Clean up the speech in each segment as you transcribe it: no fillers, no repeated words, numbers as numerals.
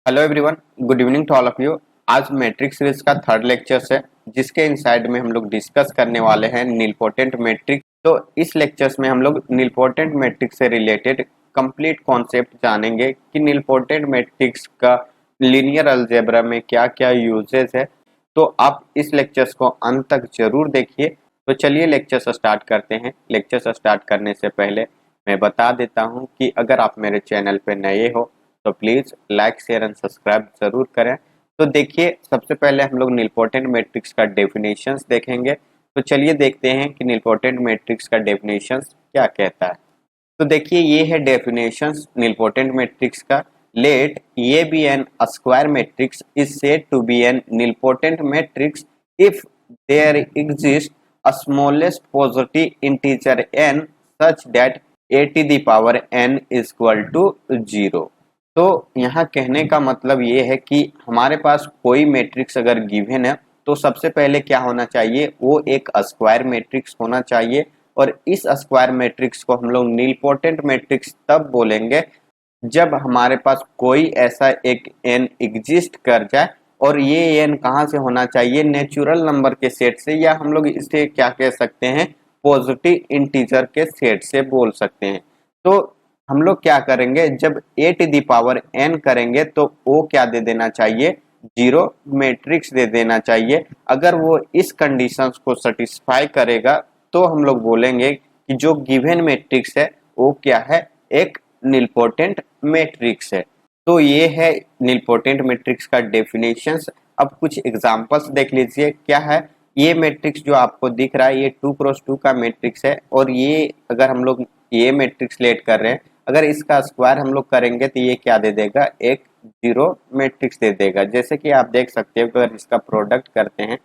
Hello everyone, good evening to all of you. आज matrix series का third lectures है जिसके इनसाइड में हम लोग डिस्कस करने वाले हैं नीलपोटेंट मैट्रिक्स। तो इस लेक्चर्स में हम लोग नीलपोटेंट मैट्रिक्स से रिलेटेड कंप्लीट कॉन्सेप्ट जानेंगे कि नीलपोटेंट मैट्रिक्स का लीनियर अलजेब्रा में क्या क्या यूजेस है। तो आप इस लेक्चर्स को अंत तक जरूर देखिए। तो चलिए लेक्चर्स स्टार्ट करते हैं। लेक्चर्स स्टार्ट करने से पहले मैं बता देता हूँ कि अगर आप मेरे चैनल पे नए हो तो please like share and subscribe जरूर करें। तो देखिए, सबसे पहले हम लोग नीलपोटेंट मैट्रिक्स का डेफिनेशंस देखेंगे। तो चलिए देखते हैं कि नीलपोटेंट मैट्रिक्स का डेफिनेशंस क्या कहता है। तो देखिए, ये है डेफिनेशंस नीलपोटेंट मैट्रिक्स का। Let A B an square matrix is said to be an nilpotent matrix if there exist a smallest positive integer n such that a to the power n is equal to 0। तो यहाँ कहने का मतलब ये है कि हमारे पास कोई मैट्रिक्स अगर गिवन है तो सबसे पहले क्या होना चाहिए, वो एक स्क्वायर मैट्रिक्स होना चाहिए। और इस स्क्वायर मैट्रिक्स को हम लोग नीलपोटेंट मैट्रिक्स तब बोलेंगे जब हमारे पास कोई ऐसा एक एन एग्जिस्ट कर जाए। और ये एन कहाँ से होना चाहिए, नेचुरल नंबर के सेट से, या हम लोग इसे क्या कह सकते हैं, पॉजिटिव इंटीजर के सेट से बोल सकते हैं। तो हम लोग क्या करेंगे, जब ए टू दी पावर एन करेंगे तो वो क्या दे देना चाहिए, जीरो मैट्रिक्स दे देना चाहिए। अगर वो इस कंडीशंस को सेटिस्फाई करेगा तो हम लोग बोलेंगे कि जो गिवन मैट्रिक्स है वो क्या है, एक नीलपोटेंट मैट्रिक्स है। तो ये है नीलपोटेंट मैट्रिक्स का डेफिनेशंस। अब कुछ एग्जांपल्स देख लीजिए क्या है। ये मैट्रिक्स जो आपको दिख रहा है ये 2x2 का मैट्रिक्स है। और ये अगर हम लोग ये मैट्रिक्स लेट कर रहे हैं, अगर इसका स्क्वायर हम लोग करेंगे तो ये क्या दे देगा, एक जीरो मैट्रिक्स दे देगा। जैसे कि आप देख सकते हो, अगर इसका प्रोडक्ट करते हैं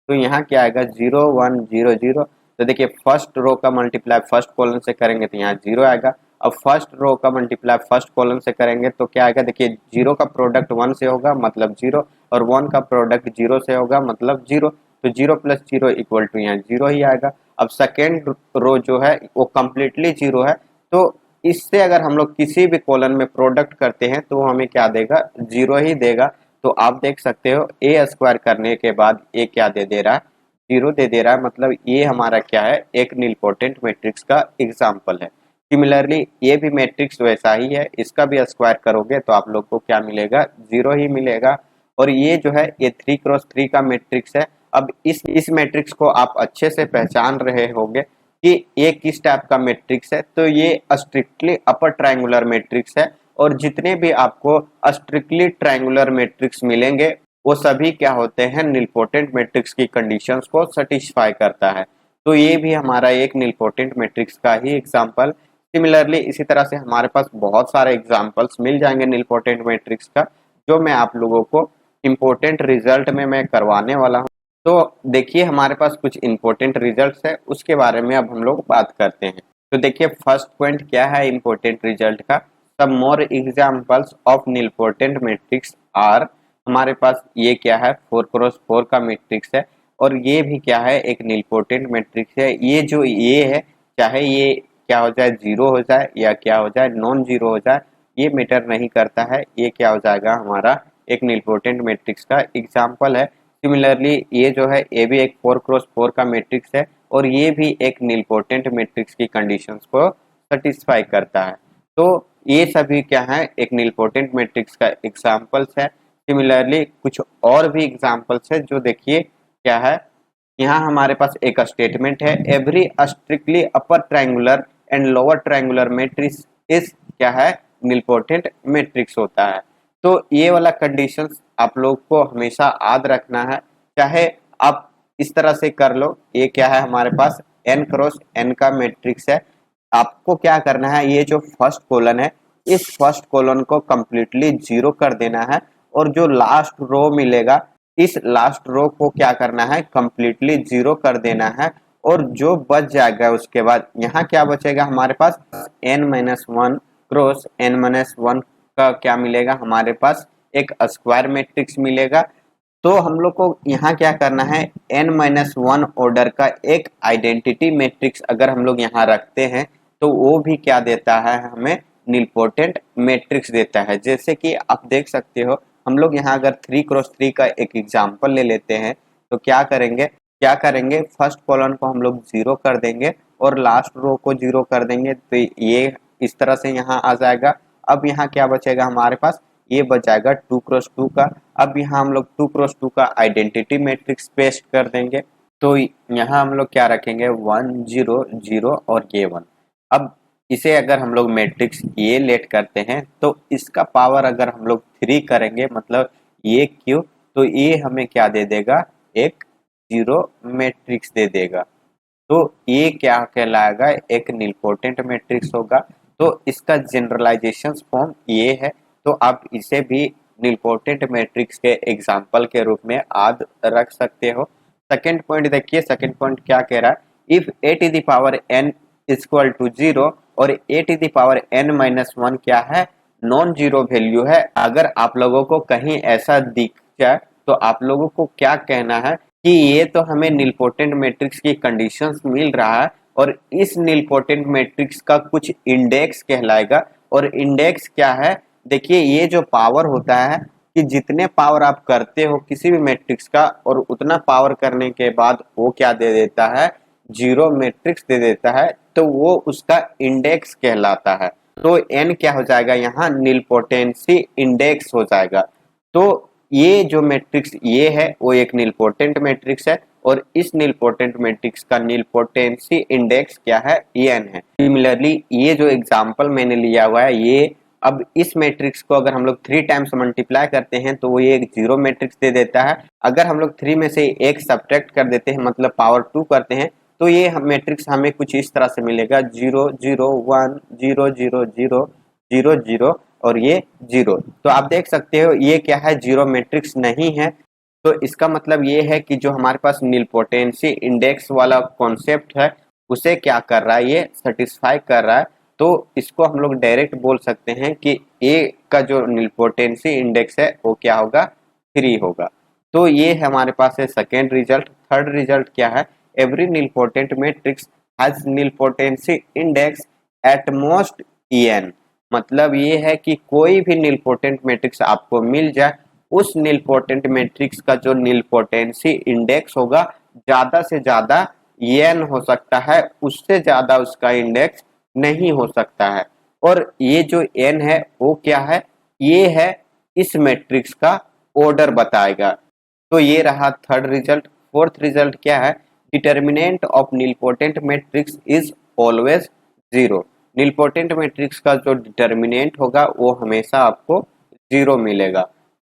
तो यहाँ क्या आएगा, 0 1 0 0। तो देखिए, फर्स्ट रो का मल्टीप्लाई फर्स्ट कॉलम से करेंगे तो यहाँ जीरो आएगा। अब फर्स्ट रो का मल्टीप्लाई फर्स्ट कॉलम से करेंगे तो क्या आएगा, देखिए जीरो का प्रोडक्ट 1 से होगा मतलब जीरो, और 1 का प्रोडक्ट 0 से होगा मतलब जीरो। तो 0 प्लस 0 इक्वल टू यहाँ जीरो ही आएगा। अब सेकेंड रो जो है वो कम्प्लीटली जीरो है। तो इससे अगर हम लोग किसी भी कॉलम में प्रोडक्ट करते हैं तो हमें क्या देगा, जीरो ही देगा। तो आप देख सकते हो ए स्क्वायर करने के बाद ए क्या दे दे रहा है, जीरो दे दे रहा है। मतलब ये हमारा क्या है, एक नीलपोटेंट मैट्रिक्स का एग्जाम्पल है। सिमिलरली ये भी मैट्रिक्स वैसा ही है, इसका भी स्क्वायर करोगे तो आप लोग को क्या मिलेगा, जीरो ही मिलेगा। और ये जो है ये 3x3 का मैट्रिक्स है। अब इस मैट्रिक्स को आप अच्छे से पहचान रहे होंगे कि ये किस टाइप का मैट्रिक्स है। तो ये स्ट्रिक्टली अपर ट्रायंगुलर मैट्रिक्स है। और जितने भी आपको स्ट्रिक्टली ट्रायंगुलर मैट्रिक्स मिलेंगे वो सभी क्या होते हैं, नीलपोटेंट मैट्रिक्स की कंडीशंस को सेटिस्फाई करता है। तो ये भी हमारा एक नीलपोटेंट मैट्रिक्स का ही एग्जांपल। सिमिलरली इसी तरह से हमारे पास बहुत सारे एग्जांपल्स मिल जाएंगे नीलपोटेंट मैट्रिक्स का, जो मैं आप लोगों को इम्पोर्टेंट रिजल्ट में मैं करवाने वाला हूँ। तो देखिए, हमारे पास कुछ इम्पोर्टेंट रिजल्ट्स है, उसके बारे में अब हम लोग बात करते हैं। तो देखिए, फर्स्ट पॉइंट क्या है इम्पोर्टेंट रिजल्ट का, some more examples of nilpotent matrix are. हमारे पास ये क्या है, 4x4 का मैट्रिक्स है। और ये भी क्या है, एक नीलपोटेंट मैट्रिक्स है। ये जो ये है, चाहे ये क्या हो जाए, जीरो हो जाए या क्या हो जाए, नॉन जीरो हो जाए, ये मैटर नहीं करता है। ये क्या हो जाएगा, हमारा एक नीलपोटेंट मैट्रिक्स का एग्जाम्पल है। सिमिलरली ये जो है ये भी एक 4x4 का मैट्रिक्स है। और ये भी एक नीलपोटेंट मैट्रिक्स की कंडीशंस को सेटिस्फाई करता है। तो ये सभी क्या है, एक नीलपोटेंट मैट्रिक्स का एग्जाम्पल्स है। सिमिलरली कुछ और भी एग्जाम्पल्स है, जो देखिए क्या है, यहाँ हमारे पास एक स्टेटमेंट है, every strictly upper triangular and lower triangular matrix is क्या है, नीलपोटेंट मैट्रिक्स होता है। तो ये वाला कंडीशंस आप लोग को हमेशा याद रखना है। चाहे आप इस तरह से कर लो, ये क्या है, हमारे पास n क्रॉस n का मैट्रिक्स है। आपको क्या करना है, ये जो फर्स्ट कॉलम है इस फर्स्ट कॉलम को कंप्लीटली जीरो कर देना है। और जो लास्ट रो मिलेगा इस लास्ट रो को क्या करना है, कंप्लीटली जीरो कर देना है। और जो बच जाएगा उसके बाद यहाँ क्या बचेगा, हमारे पास n-1 क्रॉस n-1 का क्या मिलेगा, हमारे पास एक स्क्वायर मैट्रिक्स मिलेगा। तो हम लोग को यहाँ क्या करना है, n-1 ऑर्डर का एक आइडेंटिटी मैट्रिक्स अगर हम लोग यहाँ रखते हैं तो वो भी क्या देता है, हमें नीलपोटेंट मैट्रिक्स देता है। जैसे कि आप देख सकते हो हम लोग यहाँ अगर 3x3 का एक एग्जाम्पल ले लेते हैं तो क्या करेंगे फर्स्ट कॉलम को हम लोग 0 कर देंगे और लास्ट रो को 0 कर देंगे, तो ये इस तरह से यहाँ आ जाएगा। अब यहाँ क्या बचेगा हमारे पास, ये बच जाएगा 2x2 का। अब यहाँ हम लोग 2x2 का आइडेंटिटी मैट्रिक्स पेस्ट कर देंगे, तो यहाँ हम लोग क्या रखेंगे 1 0 0 और ये 1। अब इसे अगर हम लोग मैट्रिक्स ये लेट करते हैं तो इसका पावर अगर हम लोग 3 करेंगे, मतलब ये क्यू, तो ये हमें क्या दे देगा, एक 0 मैट्रिक्स दे देगा। तो ये क्या कहलाएगा, एक निलपोटेंट मैट्रिक्स होगा। तो इसका जनरलाइजेशन फॉर्म ये है, तो आप इसे भी निलपोटेंट मैट्रिक्स के एग्जाम्पल के रूप में याद रख सकते हो। सेकेंड पॉइंट देखिए, सेकेंड पॉइंट क्या कह रहा है, if a to the power n equal to 0 और a to the power n minus 1 क्या है, नॉन जीरो वैल्यू है। अगर आप लोगों को कहीं ऐसा दिख जाए तो आप लोगों को क्या कहना है कि ये तो हमें निलपोटेंट मैट्रिक्स की कंडीशंस मिल रहा है और इस निलपोटेंट मैट्रिक्स का कुछ इंडेक्स कहलाएगा। और इंडेक्स क्या है, देखिए ये जो पावर होता है कि जितने पावर आप करते हो किसी भी मैट्रिक्स का और उतना पावर करने के बाद वो क्या दे देता है, जीरो मैट्रिक्स दे देता है, तो वो उसका इंडेक्स कहलाता है। तो n क्या हो जाएगा, यहाँ निलपोटेंसी इंडेक्स हो जाएगा। तो ये जो मैट्रिक्स ये है वो एक निलपोटेंट मैट्रिक्स है और इस निलपोटेंट मैट्रिक्स का निलपोटेंसी इंडेक्स क्या है, n है। सिमिलरली ये जो एग्जांपल मैंने लिया हुआ है, ये अब इस मैट्रिक्स को अगर हम लोग 3 टाइम्स मल्टीप्लाई करते हैं तो वो ये एक जीरो मैट्रिक्स दे देता है। अगर हम लोग 3 में से एक सब्ट्रैक्ट कर देते हैं, मतलब पावर 2 करते हैं, तो ये मैट्रिक्स हमें कुछ इस तरह से मिलेगा 0 0 1 0 0 0 0 0 और ये 0। तो आप देख सकते हो ये क्या है, जीरो मैट्रिक्स नहीं है। तो इसका मतलब ये है कि जो हमारे पास निलपोटेंसी इंडेक्स वाला कॉन्सेप्ट है उसे क्या कर रहा है, ये सेटिस्फाई कर रहा है। तो इसको हम लोग डायरेक्ट बोल सकते हैं कि ए का जो निलपोटेंसी इंडेक्स है वो क्या होगा, 3 होगा। तो ये हमारे पास है सेकेंड रिजल्ट। थर्ड रिजल्ट क्या है, every nilpotent matrix has nilpotency index at most en। मतलब ये है कि कोई भी निलपोटेंट मैट्रिक्स आपको मिल जाए, उस निलपोटेंट मैट्रिक्स का जो निलपोटेंसी इंडेक्स होगा ज्यादा से ज्यादा n हो सकता है, उससे ज्यादा उसका इंडेक्स नहीं हो सकता है। और ये जो n है वो क्या है, ये है इस मैट्रिक्स का ऑर्डर बताएगा। तो ये रहा थर्ड रिजल्ट। फोर्थ रिजल्ट क्या है, determinant of nilpotent matrix is always 0। Nilpotent matrix का जो डिटर्मिनेंट होगा वो हमेशा आपको 0 मिलेगा।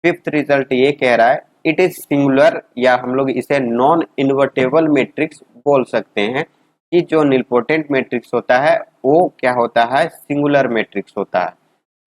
फिफ्थ रिजल्ट ये कह रहा है, इट इज सिंगुलर, या हम लोग इसे नॉन इन्वर्टेबल मैट्रिक्स बोल सकते हैं कि जो निलपोटेंट मैट्रिक्स होता है वो क्या होता है, सिंगुलर मैट्रिक्स होता है।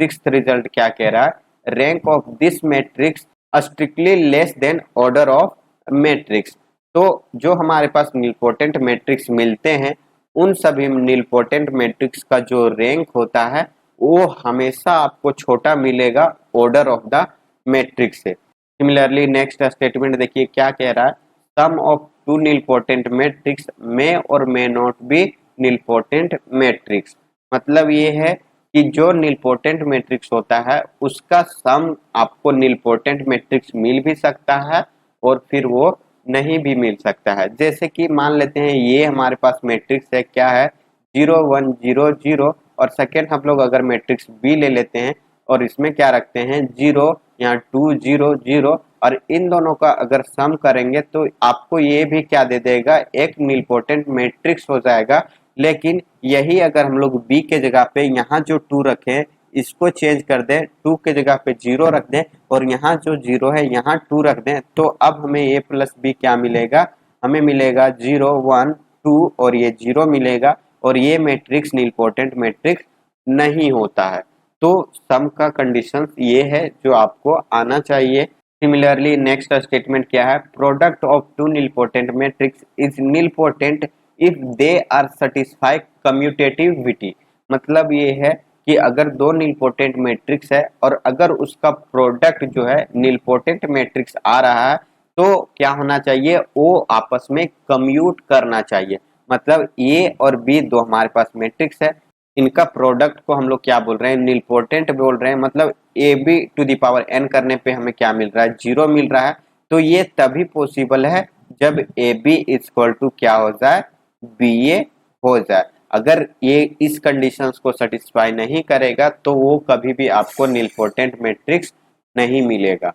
सिक्स्थ रिजल्ट क्या कह रहा है, rank of this matrix strictly less than order of matrix. तो जो हमारे पास निलपोटेंट मैट्रिक्स मिलते हैं उन सभी निलपोटेंट मैट्रिक्स का जो रैंक होता है वो हमेशा आपको छोटा मिलेगा ऑर्डर ऑफ द मैट्रिक्स से। सिमिलरली नेक्स्ट स्टेटमेंट देखिए क्या कह रहा है, सम ऑफ टू निलपोटेंट मैट्रिक्स मे और may not be nilpotent matrix. मतलब ये है कि जो निलपोटेंट मैट्रिक्स होता है उसका सम आपको निलपोटेंट मैट्रिक्स मिल भी सकता है और फिर वो नहीं भी मिल सकता है। जैसे कि मान लेते हैं ये हमारे पास मैट्रिक्स है, क्या है 0 1 0 0, और सेकेंड हम लोग अगर मैट्रिक्स बी ले लेते हैं और इसमें क्या रखते हैं 0, यहाँ 2 0 0, और इन दोनों का अगर सम करेंगे तो आपको ये भी क्या दे देगा, एक निलपोटेंट मैट्रिक्स हो जाएगा। लेकिन यही अगर हम लोग बी के जगह पे यहाँ जो 2 रखें इसको चेंज कर दें, 2 के जगह पे 0 रख दें और यहाँ जो 0 है यहाँ 2 रख दें, तो अब हमें a प्लस बी क्या मिलेगा, हमें मिलेगा 0 1 2 और ये 0 मिलेगा। और ये मैट्रिक्स निलपोटेंट मैट्रिक्स नहीं होता है। तो सम का कंडीशन ये है जो आपको आना चाहिए। सिमिलरली नेक्स्ट स्टेटमेंट क्या है, product of two nilpotent matrix is nilpotent if they are satisfy commutativity. मतलब ये है कि अगर दो निलपोटेंट मैट्रिक्स है और अगर उसका प्रोडक्ट जो है निलपोटेंट मैट्रिक्स आ रहा है तो क्या होना चाहिए, वो आपस में कम्यूट करना चाहिए। मतलब ए और बी दो हमारे पास मैट्रिक्स है, इनका प्रोडक्ट को हम लोग क्या बोल रहे हैं, निलपोटेंट बोल रहे हैं। मतलब A B to the power n करने पे हमें क्या मिल रहा है, 0 मिल रहा है। तो ये तभी पॉसिबल है जब ए बी इक्वल टू क्या हो जाए, बी ए हो जाए। अगर ये इस कंडीशंस को सेटिस्फाई नहीं करेगा तो वो कभी भी आपको निलपोटेंट मैट्रिक्स नहीं मिलेगा।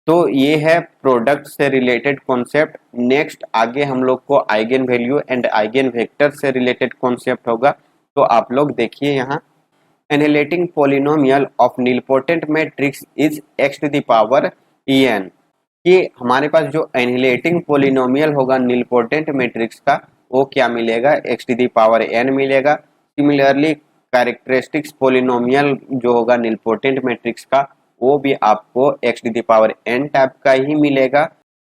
तो ये है प्रोडक्ट से रिलेटेड कॉन्सेप्ट। नेक्स्ट आगे हम लोग को eigen value and eigen vector से रिलेटेड कॉन्सेप्ट होगा। तो आप लोग देखिए यहाँ, analytic polynomial of nilpotent matrix is x to the power n, कि हमारे पास जो एनालिटिक पॉलिनोमियल होगा निलपोटेंट मैट्रिक्स का वो क्या मिलेगा, x to the power n मिलेगा। सिमिलरली कैरेक्टरिस्टिक्स पॉलिनोमियल जो होगा निलपोटेंट मैट्रिक्स का वो भी आपको x to the power n type का ही मिलेगा।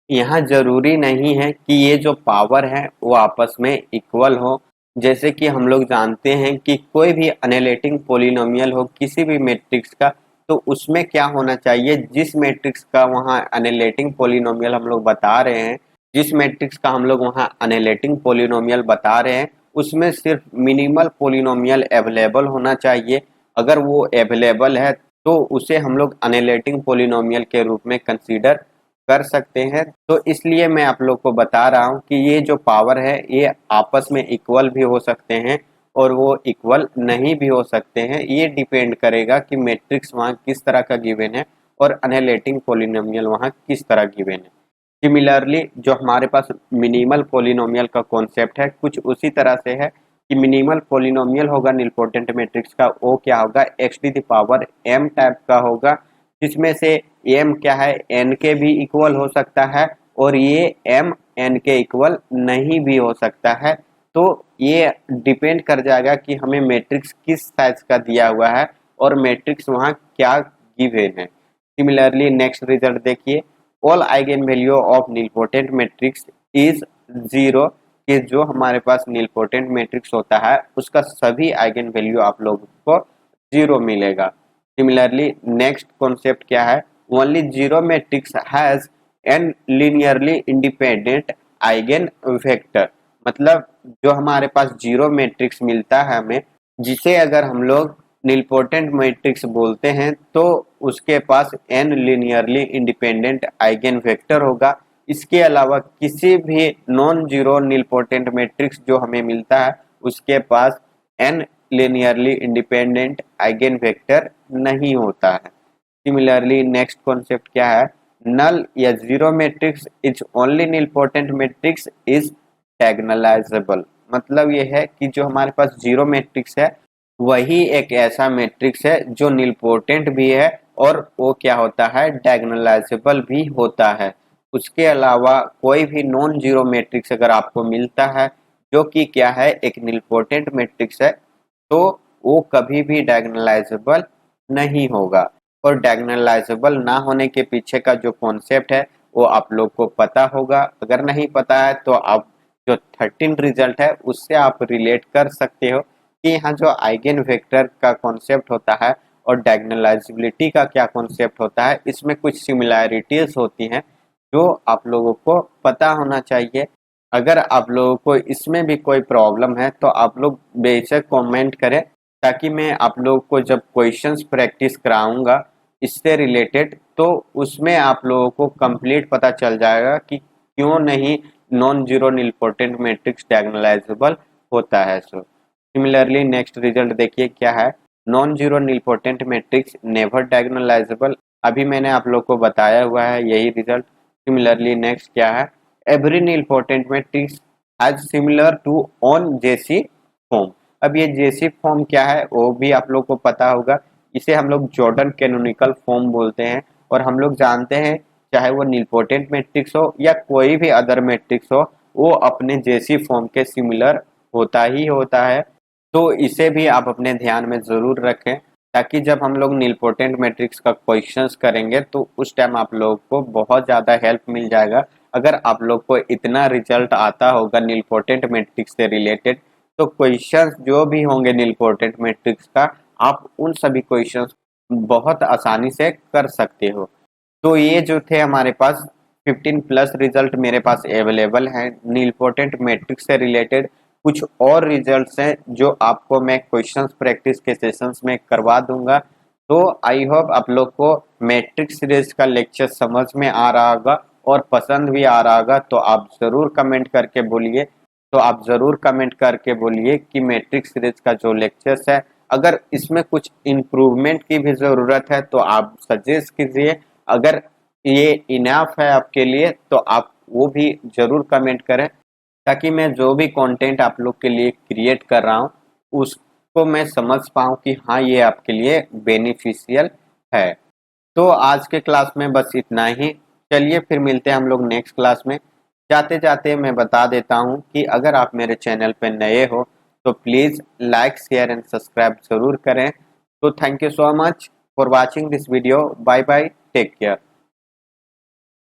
यहाँ जरूरी नहीं है कि ये जो पावर है वो आपस में इक्वल हो। जैसे कि हम लोग जानते हैं कि कोई भी एनालिटिक पॉलिनोमियल हो किसी भी मैट्रिक्स का, तो उसमें क्या होना चाहिए, जिस मैट्रिक्स का वहाँ एनालिटिक पॉलिनोमियल हम लोग बता रहे हैं, जिस मैट्रिक्स का हम लोग वहाँ एनालिटिक पॉलिनोमियल बता रहे हैं, उसमें सिर्फ मिनिमल पॉलिनोमियल अवेलेबल होना चाहिए। अगर वो अवेलेबल है तो उसे हम लोग एनालिटिक पॉलिनोमियल के रूप में कंसीडर कर सकते हैं। तो इसलिए मैं आप लोग को बता रहा हूँ कि ये जो पावर है ये आपस में इक्वल भी हो सकते हैं और वो इक्वल नहीं भी हो सकते हैं। ये डिपेंड करेगा कि मैट्रिक्स वहाँ किस तरह का गिवन है और एनालिटिक पॉलिनोमियल वहाँ किस तरह गिवन है। सिमिलरली जो हमारे पास मिनिमल पॉलिनोमियल का कॉन्सेप्ट है कुछ उसी तरह से है कि मिनिमल पॉलिनोमियल होगा निलपोटेंट मैट्रिक्स का, वो क्या होगा, x to the power m type का होगा, जिसमें से एम क्या है, एन के भी इक्वल हो सकता है और ये एम एन के इक्वल नहीं भी हो सकता है। तो ये डिपेंड कर जाएगा कि हमें मैट्रिक्स किस साइज का दिया हुआ है और मैट्रिक्स वहाँ क्या गिवन है। सिमिलरली नेक्स्ट रिजल्ट देखिए, all eigen value of nilpotent matrix is 0, कि जो हमारे पास निलपोटेंट मैट्रिक्स होता है उसका सभी आइगन वैल्यू आप लोगों को 0 मिलेगा। सिमिलरली नेक्स्ट कॉन्सेप्ट क्या है, only 0 matrix has an linearly independent eigen vector. मतलब जो हमारे पास 0 मैट्रिक्स मिलता है हमें, जिसे अगर हम लोग निलपोटेंट मैट्रिक्स बोलते हैं तो उसके पास n linearly independent eigen vector होगा। इसके अलावा किसी भी नॉन जीरो निलपोटेंट मैट्रिक्स जो हमें मिलता है उसके पास n linearly independent eigen vector नहीं होता है। सिमिलरली नेक्स्ट कॉन्सेप्ट क्या है, नल या zero matrix is only nilpotent matrix is diagonalisable. मतलब ये है कि जो हमारे पास जीरो मैट्रिक्स है वही एक ऐसा मैट्रिक्स है जो निलपोटेंट भी है और वो क्या होता है, डायगोनलाइजेबल भी होता है। उसके अलावा कोई भी नॉन जीरो मैट्रिक्स अगर आपको मिलता है जो कि क्या है, एक निलपोटेंट मैट्रिक्स है, तो वो कभी भी डायगोनलाइजेबल नहीं होगा। और डायगोनलाइजेबल ना होने के पीछे का जो कॉन्सेप्ट है वो आप लोग को पता होगा। अगर नहीं पता है तो आप जो 13 रिजल्ट है उससे आप रिलेट कर सकते हो कि यहाँ जो आइगन वेक्टर का कॉन्सेप्ट होता है और डायगोनलाइजेबिलिटी का क्या कॉन्सेप्ट होता है, इसमें कुछ सिमिलैरिटीज होती हैं जो आप लोगों को पता होना चाहिए। अगर आप लोगों को इसमें भी कोई प्रॉब्लम है तो आप लोग बेशक कमेंट करें, ताकि मैं आप लोगों को जब क्वेश्चंस प्रैक्टिस कराऊंगा इससे रिलेटेड तो उसमें आप लोगों को कंप्लीट पता चल जाएगा कि क्यों नहीं non zero nilpotent matrix diagonalisable होता है। सो सिमिलरली नेक्स्ट रिजल्ट देखिए क्या है, non zero nilpotent matrix never diagonalisable. अभी मैंने आप लोग को बताया हुआ है यही रिजल्ट। सिमिलरली नेक्स्ट क्या है, every nilpotent matrix has similar to on JC form. अब ये जेसी फॉर्म क्या है वो भी आप लोग को पता होगा, इसे हम लोग जॉर्डन कैनोनिकल फॉर्म बोलते हैं। और हम लोग जानते हैं चाहे वो निलपोटेंट मैट्रिक्स हो या कोई भी अदर मैट्रिक्स हो वो अपने जेसी फॉर्म के सिमिलर होता ही होता है। तो इसे भी आप अपने ध्यान में जरूर रखें, ताकि जब हम लोग निलपोटेंट मैट्रिक्स का क्वेश्चंस करेंगे तो उस टाइम आप लोग को बहुत ज़्यादा हेल्प मिल जाएगा। अगर आप लोग को इतना रिजल्ट आता होगा निलपोटेंट मैट्रिक्स से रिलेटेड तो क्वेश्चंस जो भी होंगे निलपोटेंट मैट्रिक्स का आप उन सभी क्वेश्चंस बहुत आसानी से कर सकते हो। तो ये जो थे हमारे पास 15 प्लस रिजल्ट मेरे पास अवेलेबल हैं निलपोटेंट मैट्रिक्स से रिलेटेड। कुछ और रिजल्ट्स हैं जो आपको मैं क्वेश्चंस प्रैक्टिस के सेशंस में करवा दूंगा। तो आई होप आप लोग को मैट्रिक्स सीरीज का लेक्चर समझ में आ रहा होगा और पसंद भी आ रहा होगा। तो आप ज़रूर कमेंट करके बोलिए कि मैट्रिक्स सीरीज का जो लेक्चर्स है, अगर इसमें कुछ इम्प्रूवमेंट की भी ज़रूरत है तो आप सजेस्ट कीजिए। अगर ये इनफ है आपके लिए तो आप वो भी ज़रूर कमेंट करें, ताकि मैं जो भी कंटेंट आप लोग के लिए क्रिएट कर रहा हूँ उसको मैं समझ पाऊँ कि हाँ ये आपके लिए बेनिफिशियल है। तो आज के क्लास में बस इतना ही। चलिए फिर मिलते हैं हम लोग नेक्स्ट क्लास में। जाते जाते मैं बता देता हूँ कि अगर आप मेरे चैनल पर नए हो तो please like share and subscribe ज़रूर करें। तो thank you so much for watching this video. Bye bye, take care.